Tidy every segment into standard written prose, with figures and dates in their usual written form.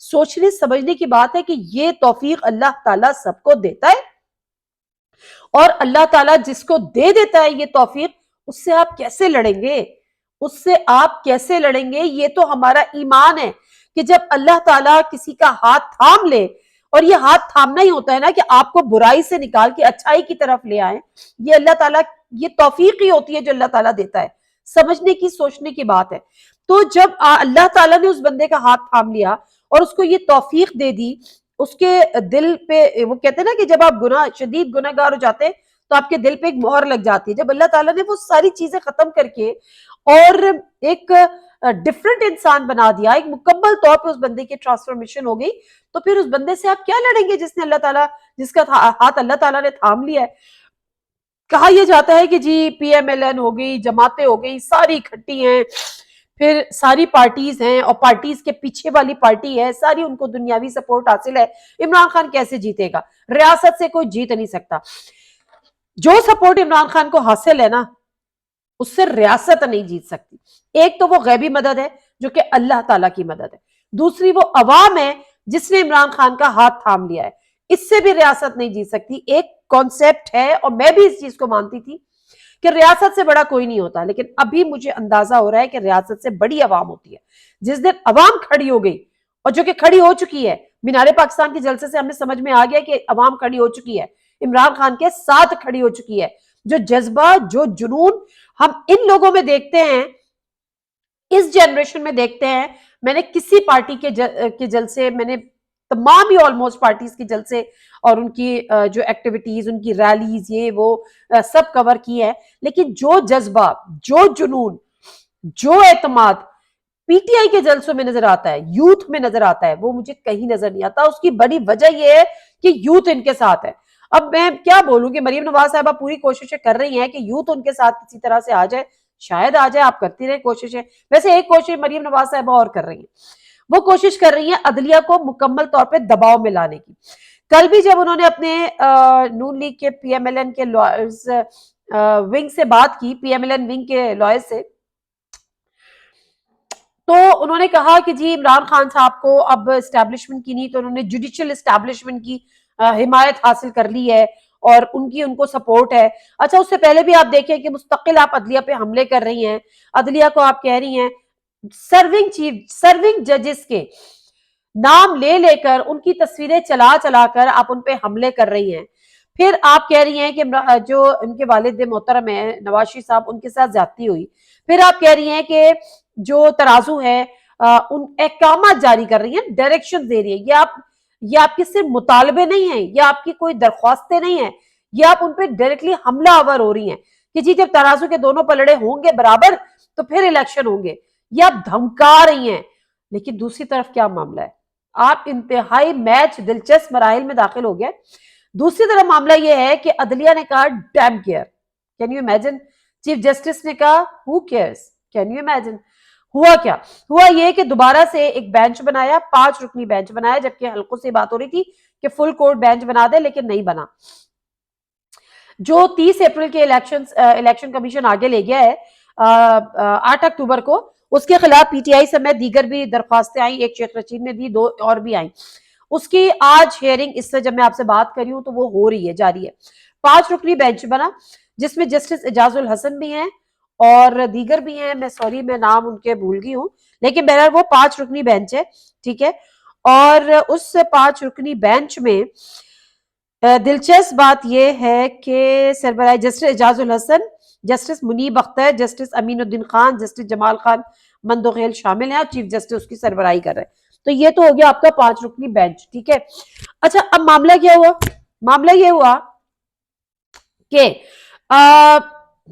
سوچنے سمجھنے کی بات ہے کہ یہ توفیق اللہ تعالیٰ سب کو دیتا ہے، اور اللہ تعالیٰ جس کو دے دیتا ہے یہ توفیق، اس سے آپ کیسے لڑیں گے؟ اس سے آپ کیسے لڑیں گے؟ یہ تو ہمارا ایمان ہے کہ جب اللہ تعالیٰ کسی کا ہاتھ تھام لے، اور یہ ہاتھ تھامنا ہی ہوتا ہے نا کہ آپ کو برائی سے نکال کے اچھائی کی طرف لے آئیں، یہ اللہ تعالیٰ، یہ توفیق ہی ہوتی ہے جو اللہ تعالیٰ دیتا ہے، سمجھنے کی سوچنے کی بات ہے۔ تو جب اللہ تعالیٰ نے اس بندے کا ہاتھ تھام لیا اور اس کو یہ توفیق دے دی، اس کے دل پہ، وہ کہتے ہیں نا کہ جب آپ شدید گناہ گار ہو جاتے ہیں تو آپ کے دل پہ ایک مہر لگ جاتی ہے، جب اللہ تعالیٰ نے وہ ساری چیزیں ختم کر کے اور ایک ڈفرنٹ انسان بنا دیا، ایک مکمل طور پہ اس بندے کی ٹرانسفارمیشن ہو گئی، تو پھر اس بندے سے آپ کیا لڑیں گے جس نے اللہ تعالیٰ، جس کا ہاتھ اللہ تعالیٰ نے تھام لیا ہے؟ کہا یہ جاتا ہے کہ جی پی ایم ایل این ہو گئی، جماعتیں ہو گئی، ساری اکٹھی ہیں، پھر ساری پارٹیز ہیں، اور پارٹیز کے پیچھے والی پارٹی ہے ساری، ان کو دنیاوی سپورٹ حاصل ہے، عمران خان کیسے جیتے گا؟ ریاست سے کوئی جیت نہیں سکتا۔ جو سپورٹ عمران خان کو حاصل ہے نا، اس سے ریاست نہیں جیت سکتی۔ ایک تو وہ غیبی مدد ہے جو کہ اللہ تعالیٰ کی مدد ہے، دوسری وہ عوام ہے جس نے عمران خان کا ہاتھ تھام لیا ہے، اس سے بھی ریاست نہیں جیت سکتی۔ ایک کانسیپٹ ہے، اور میں بھی اس چیز کو مانتی تھی کہ ریاست سے بڑا کوئی نہیں ہوتا، لیکن ابھی مجھے اندازہ ہو رہا ہے کہ ریاست سے بڑی عوام ہوتی ہے۔ جس دن عوام کھڑی ہو گئی، اور جو کہ کھڑی ہو چکی ہے، مینار پاکستان کے جلسے سے ہمیں سمجھ میں آ گیا کہ عوام کھڑی ہو چکی ہے، عمران خان کے ساتھ کھڑی ہو چکی ہے۔ جو جذبہ، جو جنون ہم ان لوگوں میں دیکھتے ہیں، اس جنریشن میں دیکھتے ہیں، میں نے کسی پارٹی کے جلسے، میں نے تمام ہی آلموسٹ پارٹیز کے جلسے اور ان کی جو ایکٹیویٹیز، ان کی ریلیز، یہ وہ سب کور کی ہے، لیکن جو جذبہ، جو جنون، جو اعتماد پی ٹی آئی کے جلسوں میں نظر آتا ہے، یوتھ میں نظر آتا ہے، وہ مجھے کہیں نظر نہیں آتا۔ اس کی بڑی وجہ یہ ہے کہ یوتھ ان کے ساتھ ہے۔ اب میں کیا بولوں کہ مریم نواز صاحبہ پوری کوششیں کر رہی ہیں کہ یوتھ ان کے ساتھ کسی طرح سے آ جائے، شاید آ جائے، آپ کرتی رہے کوششیں۔ ویسے ایک کوشش مریم نواز صاحبہ اور کر رہی ہیں، وہ کوشش کر رہی ہیں عدلیہ کو مکمل طور پہ دباؤ میں لانے کی۔ کل بھی جب انہوں نے اپنے نون لیگ کے پی ایم ایل این کے لائرز ونگ سے بات کی، P M L N wing کے لائر سے، تو انہوں نے کہا کہ جی عمران خان صاحب کو اب اسٹیبلشمنٹ کی نہیں، تو انہوں نے جوڈیشل اسٹیبلشمنٹ کی حمایت حاصل کر لی ہے، اور ان کو سپورٹ ہے۔ اچھا، اس سے پہلے بھی آپ دیکھیں کہ مستقل آپ عدلیہ پہ حملے کر رہی ہیں، عدلیہ کو آپ کہہ رہی ہیں سرونگ ججز کے نام لے لے کر، ان کی تصویریں چلا چلا کر آپ ان پہ حملے کر رہی ہیں۔ پھر آپ کہہ رہی ہیں کہ جو ان کے والد محترم ہیں نواز شریف صاحب، ان کے ساتھ زیادتی ہوئی۔ پھر آپ کہہ رہی ہیں کہ جو ترازو ہے، ان احکامات جاری کر رہی ہیں، ڈائریکشن دے رہی ہے۔ یہ آپ کے صرف مطالبے نہیں ہیں، یہ آپ کی کوئی درخواستیں نہیں ہیں، یہ آپ ان پہ ڈائریکٹلی حملہ آور ہو رہی ہیں کہ جی جب ترازو کے دونوں پلڑے ہوں گے برابر تو پھر الیکشن ہوں گے، یہ آپ دھمکا رہی ہیں۔ لیکن دوسری طرف کیا معاملہ ہے؟ آپ انتہائی میچ دلچسپ مراحل میں داخل ہو گئے۔ دوسری طرف معاملہ یہ ہے کہ عدلیہ نے کہا damn care, can you imagine? Chief justice نے کہا who cares, can you imagine? ہوا کیا؟ ہوا یہ کہ دوبارہ سے ایک بینچ بنایا، 5 رکنی بینچ بنایا، جبکہ حلقوں سے بات ہو رہی تھی کہ فل کورٹ بینچ بنا دے، لیکن نہیں بنا۔ جو 30 اپریل کے الیکشن کمیشن آگے لے گیا ہے 8 اکتوبر کو، اس کے خلاف پی ٹی آئی سمیت دیگر بھی درخواستیں آئیں، ایک شیخ رشید نے دی، 2 اور بھی آئیں۔ اس کی آج ہیئرنگ، اس سے جب میں آپ سے بات کر رہی ہوں تو وہ ہو رہی ہے، جاری ہے۔ 5 رکنی بینچ بنا جس میں جسٹس اعجاز الحسن بھی ہیں اور دیگر بھی ہیں، میں نام ان کے بھول گئی ہوں، لیکن بہرحال وہ 5 رکنی بینچ ہے، ٹھیک ہے۔ اور اس 5 رکنی بینچ میں دلچسپ بات یہ ہے کہ سربراہ جسٹس اعجاز الحسن، جسٹس منیب اختر، جسٹس امین الدین خان، جسٹس جمال خان مندوخیل شامل ہیں، اور چیف جسٹس اس کی سربراہی کر رہے ہیں۔ تو یہ تو ہو گیا آپ کا 5 رکنی بینچ، ٹھیک ہے۔ اچھا، اب معاملہ کیا ہوا؟ معاملہ یہ ہوا کہ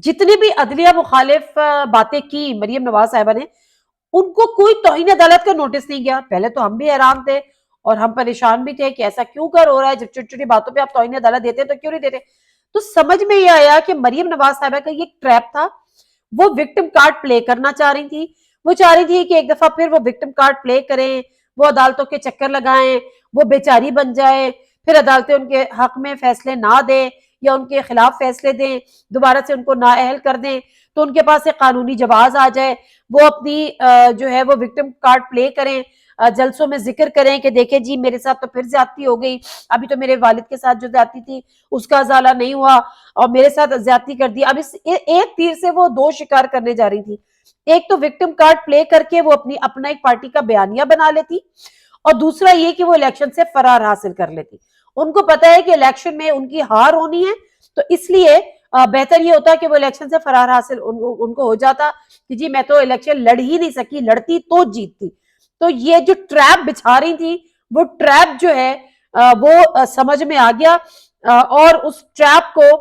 جتنی بھی عدلیہ مخالف باتیں کی مریم نواز صاحبہ نے، ان کو کوئی توہین عدالت کا نوٹس نہیں گیا۔ پہلے تو ہم بھی حیران تھے اور ہم پریشان بھی تھے کہ ایسا کیوں کر ہو رہا ہے، جب چھوٹی چھوٹی باتوں پہ آپ توہین عدالت دیتے تو کیوں نہیں دیتے؟ تو سمجھ میں یہ آیا کہ مریم نواز صاحبہ کا یہ ٹریپ تھا، وہ وکٹم کارڈ پلے کرنا چاہ رہی تھی۔ وہ چاہ رہی تھی کہ ایک دفعہ پھر وہ وکٹم کارڈ پلے کریں، وہ عدالتوں کے چکر لگائیں، وہ بیچاری بن جائے، پھر عدالتیں ان کے حق میں فیصلے نہ دیں یا ان کے خلاف فیصلے دیں، دوبارہ سے ان کو نااہل کر دیں، تو ان کے پاس ایک قانونی جواز آ جائے، وہ اپنی جو ہے وہ وکٹم کارڈ پلے کریں، جلسوں میں ذکر کریں کہ دیکھیں جی میرے ساتھ تو پھر زیادتی ہو گئی, ابھی تو میرے والد کے ساتھ جو زیادتی تھی اس کا ازالہ نہیں ہوا اور میرے ساتھ زیادتی کر دی. اب اس ایک تیر سے وہ دو شکار کرنے جا رہی تھی. ایک تو وکٹم کارڈ پلے کر کے وہ اپنا ایک پارٹی کا بیانیہ بنا لیتی, اور دوسرا یہ کہ وہ الیکشن سے فرار حاصل کر لیتی. ان کو پتا ہے کہ الیکشن میں ان کی ہار ہونی ہے, تو اس لیے بہتر یہ ہوتا کہ وہ الیکشن سے فرار حاصل ان کو ہو جاتا کہ جی میں تو الیکشن لڑ ہی نہیں سکی, لڑتی تو جیتتی. تو یہ جو ٹریپ بچھا رہی تھی وہ ٹریپ جو ہے وہ سمجھ میں آ گیا, اور اس ٹریپ کو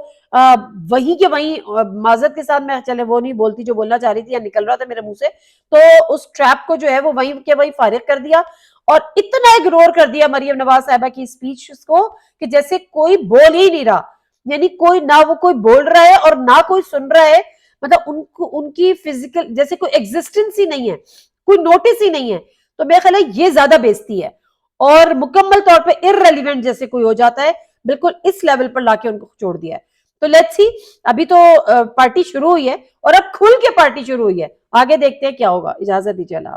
وہیں کے وہیں, معذرت کے ساتھ میں چلے وہ نہیں بولتی جو بولنا چاہ رہی تھی یا نکل رہا تھا میرے منہ سے, تو اس ٹریپ کو جو ہے وہ وہیں کے وہیں فارغ کر دیا, اور اتنا اگنور کر دیا مریم نواز صاحبہ کی اسپیچ کو کہ جیسے کوئی بول ہی نہیں رہا. یعنی کوئی نہ وہ کوئی بول رہا ہے اور نہ کوئی سن رہا ہے, مطلب ان کی فزیکل جیسے کوئی ایگزسٹنس ہی نہیں ہے, کوئی نوٹس ہی نہیں ہے. تو میرا خیال ہے یہ زیادہ بیزتی ہے, اور مکمل طور پہ ارریلیونٹ جیسے کوئی ہو جاتا ہے, بالکل اس لیول پر لا کے ان کو چھوڑ دیا ہے. تو لیٹس سی, ابھی تو پارٹی شروع ہوئی ہے اور اب کھل کے پارٹی شروع ہوئی ہے, آگے دیکھتے ہیں کیا ہوگا. اجازت دیجیے اللہ.